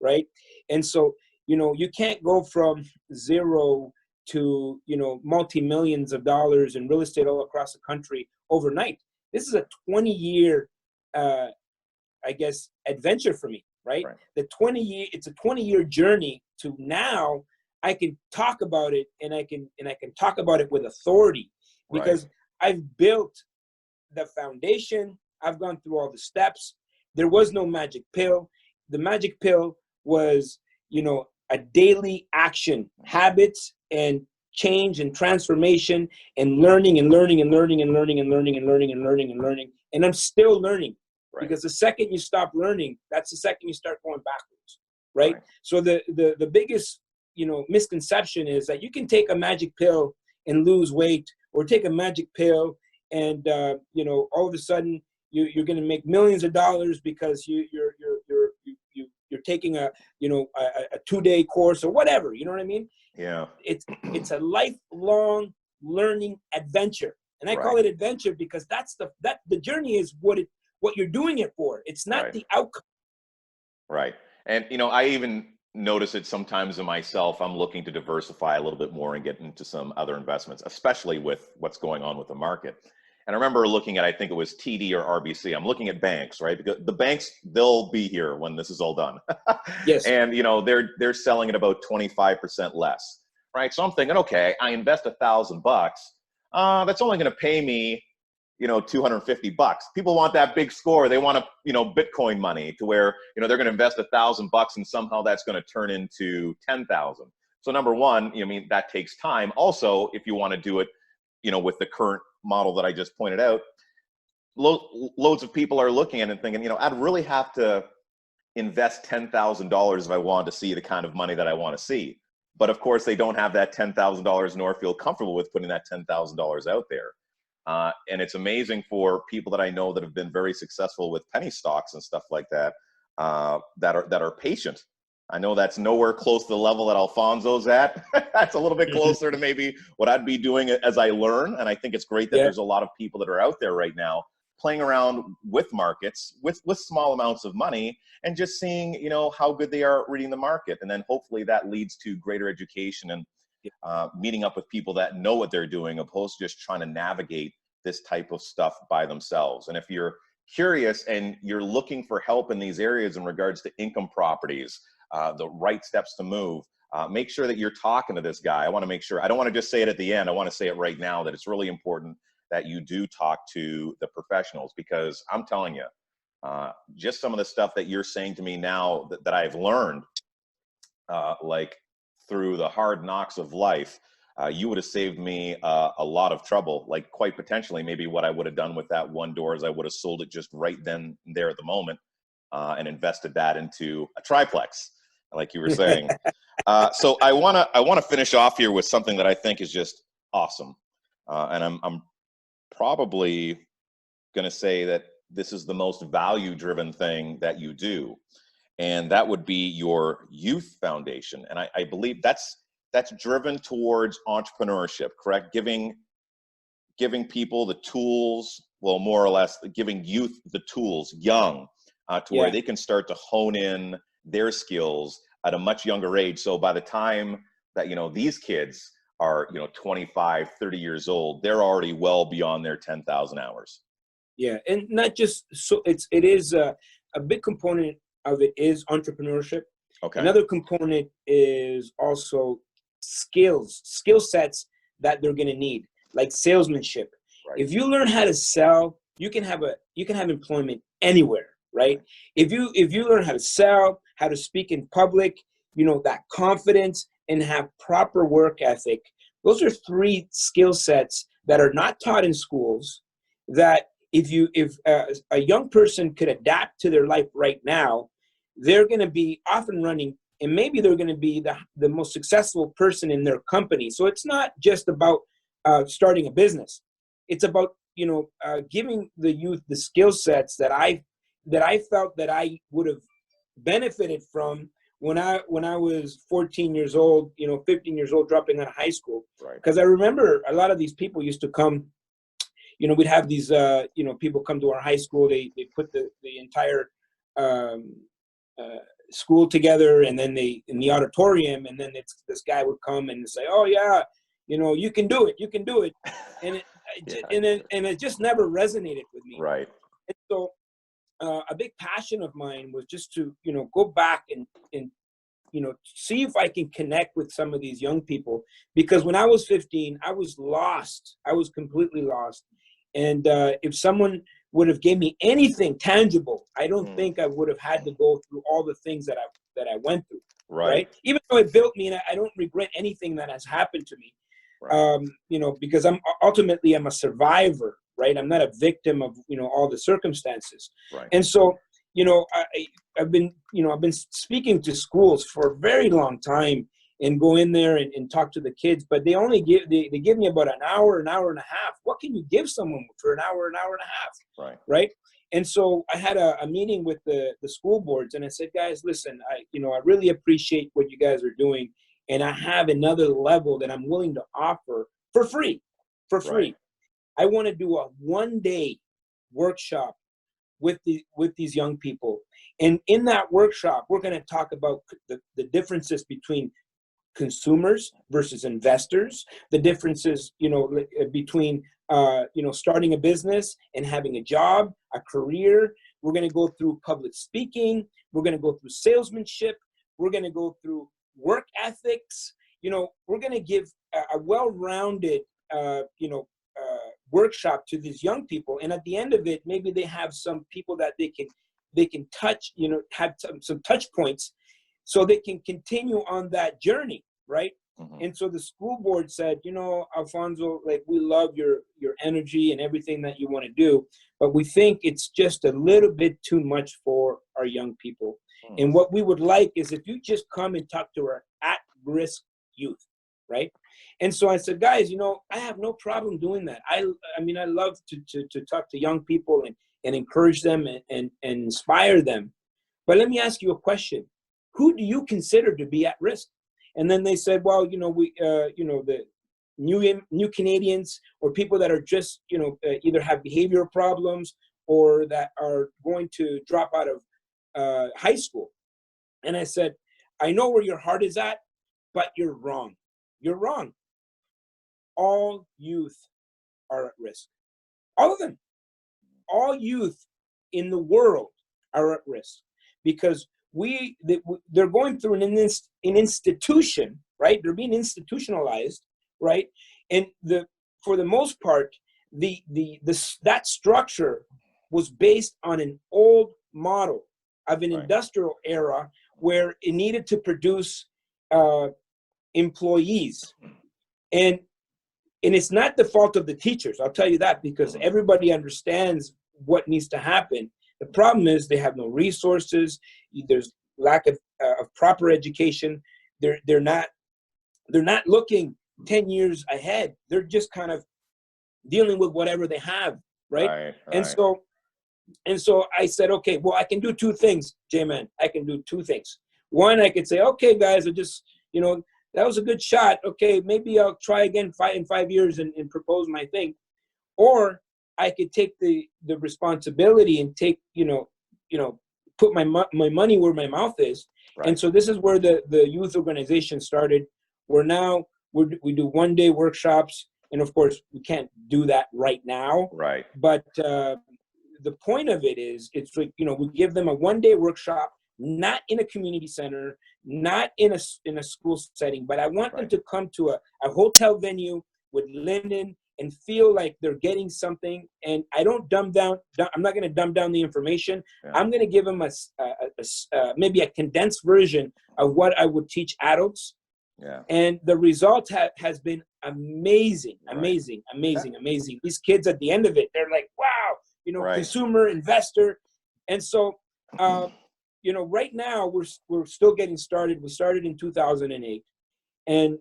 right? And so, you can't go from zero to, multi-millions of dollars in real estate all across the country overnight. This is a 20-year, adventure for me, right? It's a 20-year journey to now I can talk about it, and I can talk about it with authority, because I've built the foundation. I've gone through all the steps. There was no magic pill. The magic pill was, a daily action, habits, and change and transformation, and learning and learning and learning and learning and learning and learning and learning and learning. And I'm still learning, because the second you stop learning, that's the second you start going backwards, right? So the biggest, misconception is that you can take a magic pill and lose weight, or take a magic pill and all of a sudden you're going to make millions of dollars because you're taking a 2-day course or whatever. You know what I mean? Yeah. It's a lifelong learning adventure, and I call it adventure because the journey is what you're doing it for. It's not the outcome. Right. And I even notice it sometimes in myself. I'm looking to diversify a little bit more and get into some other investments, especially with what's going on with the market. And I remember looking at, I think it was TD or RBC. I'm looking at banks, right? Because the banks, they'll be here when this is all done. Yes. And they're selling at about 25% less, right? So I'm thinking, okay, I invest $1,000. That's only going to pay me, $250. People want that big score. They want Bitcoin money, to where, they're going to invest $1,000 and somehow that's going to turn into 10,000. So number one, that takes time. Also, if you want to do it, with the current model that I just pointed out, loads of people are looking at it and thinking, I'd really have to invest $10,000 if I wanted to see the kind of money that I want to see. But of course, they don't have that $10,000 nor feel comfortable with putting that $10,000 out there. And it's amazing for people that I know that have been very successful with penny stocks and stuff like that, that are patient. I know that's nowhere close to the level that Alfonso's at. That's a little bit closer to maybe what I'd be doing as I learn. And I think it's great that there's a lot of people that are out there right now playing around with markets with small amounts of money, and just seeing, how good they are at reading the market. And then hopefully that leads to greater education and meeting up with people that know what they're doing, opposed to just trying to navigate this type of stuff by themselves. And if you're curious and you're looking for help in these areas in regards to income properties, the right steps to move, make sure that you're talking to this guy. I want to make sure, I don't want to just say it at the end. I want to say it right now, that it's really important that you do talk to the professionals, because I'm telling you, just some of the stuff that you're saying to me now that I've learned, like through the hard knocks of life, you would have saved me a lot of trouble. Like, quite potentially, maybe what I would have done with that one door is I would have sold it just right then and there at the moment, and invested that into a triplex, like you were saying. So I want to finish off here with something that I think is just awesome. And I'm probably going to say that this is the most value-driven thing that you do, and that would be your youth foundation. And I believe that's driven towards entrepreneurship, correct? Giving people the tools, well, more or less, giving youth the tools, young, to where they can start to hone in their skills at a much younger age. So by the time that, these kids are, 25, 30 years old, they're already well beyond their 10,000 hours. Yeah, and not just, so it is a big component of it is entrepreneurship. Okay. Another component is also skill sets that they're going to need, like salesmanship. Right. If you learn how to sell, you can have employment anywhere, right? If you learn how to sell, how to speak in public, that confidence, and have proper work ethic, those are 3 skill sets that are not taught in schools, that if a young person could adapt to their life right now, they're going to be off and running, and maybe they're going to be the most successful person in their company. So it's not just about starting a business. It's about, giving the youth the skill sets that I felt that I would have benefited from when I was 14 years old, 15 years old, dropping out of high school. Right. Because I remember a lot of these people used to come, we'd have these, people come to our high school. They put the entire school together, and then in the auditorium, and then this guy would come and say, "Oh yeah, you can do it, and it just never resonated with me. Right. And so a big passion of mine was just to go back and see if I can connect with some of these young people, because when I was 15, I was lost. I was completely lost. And if someone would have gave me anything tangible, I don't think I would have had to go through all the things that I went through. Right. Even though it built me, and I don't regret anything that has happened to me. Right. Because I'm a survivor. Right. I'm not a victim of all the circumstances. Right. And so I've been speaking to schools for a very long time, and go in there and talk to the kids, but they only give me about an hour and a half. What can you give someone for an hour and a half? Right. Right. And so I had a meeting with the school boards, and I said, guys, listen, I really appreciate what you guys are doing, and I have another level that I'm willing to offer for free. Right. I want to do a 1-day workshop with these young people. And in that workshop, we're going to talk about the differences between consumers versus investors, the differences, between, starting a business and having a job, a career. We're going to go through public speaking. We're going to go through salesmanship. We're going to go through work ethics. We're going to give a well-rounded, workshop to these young people. And at the end of it, maybe they have some people that they can touch, have some touch points, so they can continue on that journey. Right. Mm-hmm. And so the school board said, Alfonso, like, we love your energy and everything that you want to do, but we think it's just a little bit too much for our young people. Mm-hmm. And what we would like is if you just come and talk to our at-risk youth. Right. And so I said, guys, I have no problem doing that. I love to talk to young people and encourage them and inspire them. But let me ask you a question. Who do you consider to be at risk? And then they said, well, the new Canadians, or people that are just, either have behavioral problems or that are going to drop out of high school. And I said, I know where your heart is at, but you're wrong. You're wrong. All youth are at risk. All of them. All youth in the world are at risk, because they're going through an institution, right? They're being institutionalized, right? And for the most part, that structure was based on an old model of an industrial era, where it needed to produce employees. And it's not the fault of the teachers, I'll tell you that, because everybody understands what needs to happen. The problem is they have no resources. There's lack of proper education. They're not looking 10 years ahead. They're just kind of dealing with whatever they have, right? And so And so I said, okay, well, I can do two things, J-Man. I can do two things. One, I could say, okay, guys, I just, that was a good shot. Okay, maybe I'll try again in 5 years and propose my thing. Or I could take the responsibility and take, put my money where my mouth is. Right. And so this is where the youth organization started. Where now we do 1-day workshops. And of course, we can't do that right now. Right. But the point of it is, it's like, we give them a 1-day workshop, not in a community center, not in a school setting, but I want them to come to a hotel venue with linen and feel like they're getting something. And I don't I'm not going to dumb down the information. Yeah. I'm going to give them maybe a condensed version of what I would teach adults. Yeah. And the result has been amazing. These kids at the end of it, they're like, wow, consumer, investor. And so, right now we're still getting started. We started in 2008. And,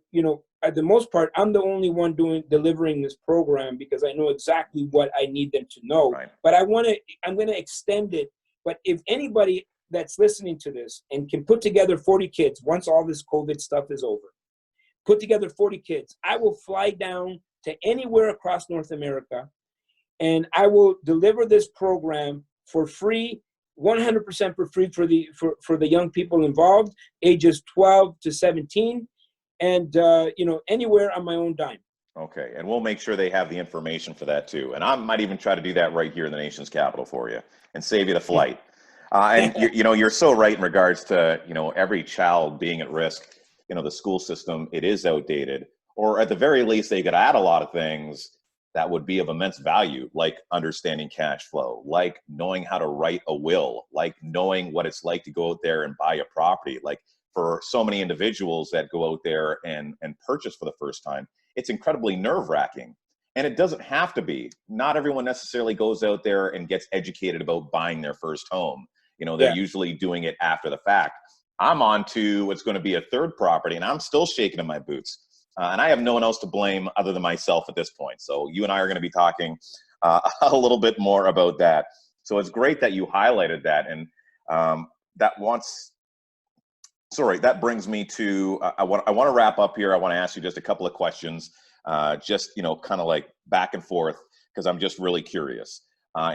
at the most part, I'm the only one delivering this program because I know exactly what I need them to know. Right. But I'm going to extend it. But if anybody that's listening to this and can put together 40 kids, once all this COVID stuff is over, put together 40 kids, I will fly down to anywhere across North America and I will deliver this program for free, 100% for free for the young people involved, ages 12 to 17. And, anywhere on my own dime. Okay. And we'll make sure they have the information for that too. And I might even try to do that right here in the nation's capital for you and save you the flight. And you're so right in regards to, every child being at risk. The school system, it is outdated, or at the very least, they could add a lot of things that would be of immense value, like understanding cash flow, like knowing how to write a will, like knowing what it's like to go out there and buy a property, like for so many individuals that go out there and purchase for the first time, it's incredibly nerve-wracking. And it doesn't have to be. Not everyone necessarily goes out there and gets educated about buying their first home. They're usually doing it after the fact. I'm on to what's going to be a third property, and I'm still shaking in my boots. And I have no one else to blame other than myself at this point. So you and I are going to be talking a little bit more about that. So it's great that you highlighted that. And that brings me to, I want to wrap up here. I want to ask you just a couple of questions, just, kind of like back and forth, because I'm just really curious.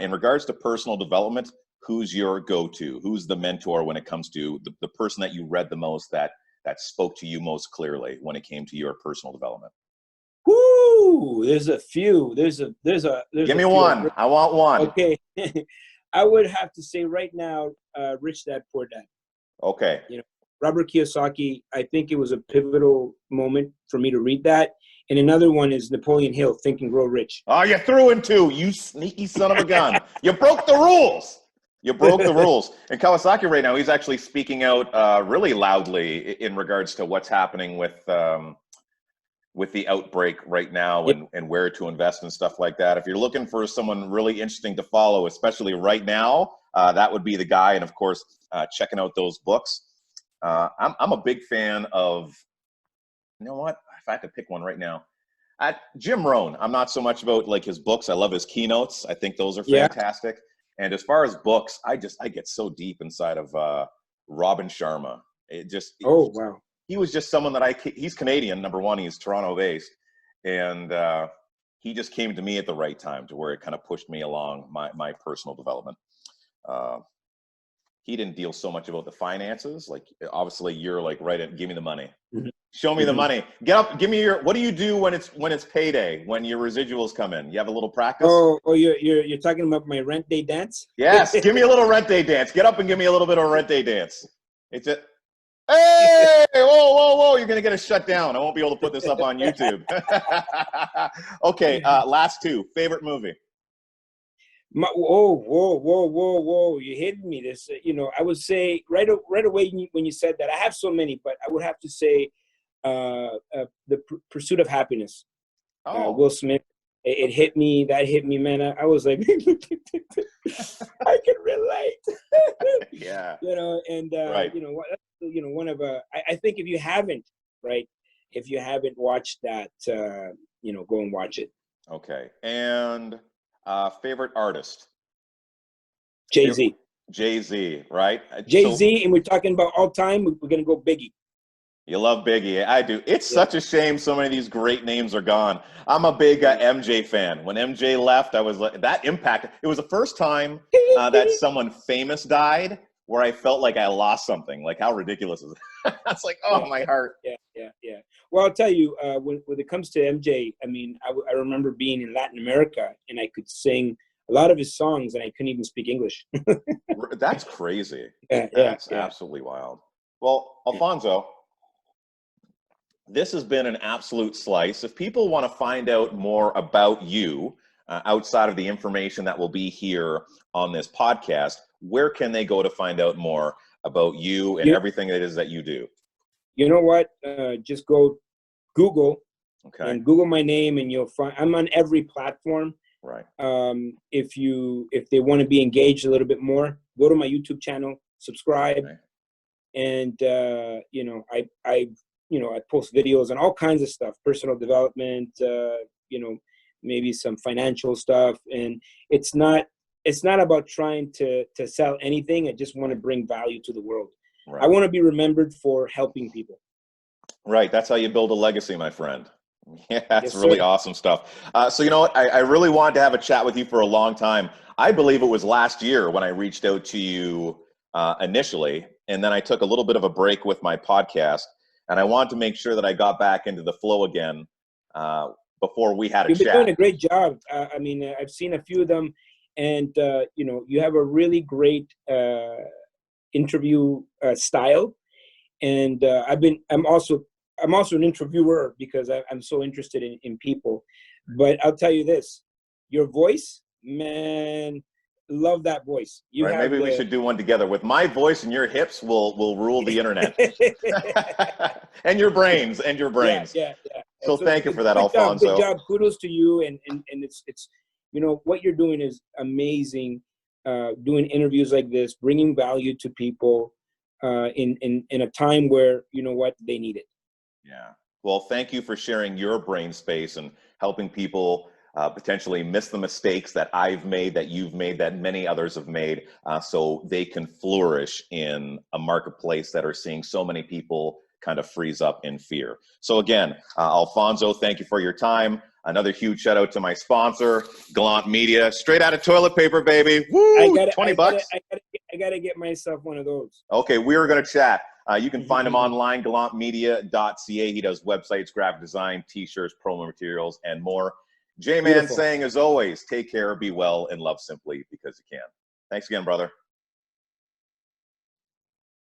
In regards to personal development, who's your go-to? Who's the mentor when it comes to the person that you read the most that spoke to you most clearly when it came to your personal development? Woo! There's a few. There's Give me one. I want one. Okay. I would have to say right now, Rich Dad, Poor Dad. Okay. Robert Kiyosaki, I think it was a pivotal moment for me to read that. And another one is Napoleon Hill, Think and Grow Rich. Oh, you threw in two, you sneaky son of a gun. You broke the rules. You broke the rules. And Kawasaki right now, he's actually speaking out really loudly in regards to what's happening with the outbreak right now and where to invest and stuff like that. If you're looking for someone really interesting to follow, especially right now, that would be the guy. And of course, checking out those books. I'm a big fan of, you know what? If I had to pick one right now, Jim Rohn. I'm not so much about like his books. I love his keynotes. I think those are fantastic. And as far as books, I get so deep inside of Robin Sharma. Wow. He was just someone that he's Canadian, number one, he's Toronto based. And he just came to me at the right time to where it kind of pushed me along my personal development. He didn't deal so much about the finances. Like, obviously you're like, give me the money. Mm-hmm. Show me the money. Get up, give me what do you do when it's payday, when your residuals come in? You have a little practice? Oh, you're talking about my rent day dance? Yes, give me a little rent day dance. Get up and give me a little bit of a rent day dance. It's a, hey, whoa, you're going to get us shut down. I won't be able to put this up on YouTube. Okay, last two. Favorite movie? Whoa! You hit me. This, I would say right away when you said that, I have so many, but I would have to say, the Pursuit of Happiness. Will Smith. It hit me. That hit me, man. I was like, I can relate. Yeah. And right. One of I think if you haven't watched that, go and watch it. Okay. And favorite artist? Jay-Z. Jay-Z, right? Jay-Z, and we're talking about all time. We're going to go Biggie. You love Biggie. I do. It's such a shame so many of these great names are gone. I'm a big MJ fan. When MJ left, I was like, that impacted. It was the first time that someone famous died where I felt like I lost something. Like, how ridiculous is it? It's like, oh, my heart. Yeah. Well, I'll tell you, when it comes to MJ, I mean, I remember being in Latin America, and I could sing a lot of his songs, and I couldn't even speak English. That's crazy. That's absolutely wild. Well, Alfonso, this has been an absolute slice. If people want to find out more about you outside of the information that will be here on this podcast, where can they go to find out more about you and everything it is that you do? You know what? Just go Google and Google my name, and you'll find I'm on every platform. Right. If they want to be engaged a little bit more, go to my YouTube channel, subscribe, and I post videos on all kinds of stuff, personal development, maybe some financial stuff. And it's not about trying to sell anything. I just want to bring value to the world. Right. I want to be remembered for helping people. Right. That's how you build a legacy, my friend. Yeah, that's really awesome stuff. So you know what? I really wanted to have a chat with you for a long time. I believe it was last year when I reached out to you initially, and then I took a little bit of a break with my podcast. And I wanted to make sure that I got back into the flow again before we had a chat. You've been doing a great job. I mean, I've seen a few of them, and you have a really great interview style. And I'm also an interviewer because I'm so interested in people. But I'll tell you this: your voice, man. Love that voice. Maybe we should do one together. With my voice and your hips, we'll rule the internet. and your brains. Yeah. So thank you for that, Alfonso. Good job. Kudos to you. And it's what you're doing is amazing. Doing interviews like this, bringing value to people in a time where they need it. Yeah. Well, thank you for sharing your brain space and helping people potentially miss the mistakes that I've made, that you've made, that many others have made, so they can flourish in a marketplace that are seeing so many people kind of freeze up in fear. So again, Alfonso, thank you for your time. Another huge shout out to my sponsor, Gallant Media. Straight out of toilet paper, baby. Woo! $20. I gotta get myself one of those. Okay, we are gonna chat. You can find him online, gallantmedia.ca. He does websites, graphic design, t-shirts, promo materials, and more. J-Man saying, as always, take care, be well, and love simply because you can. Thanks again, brother.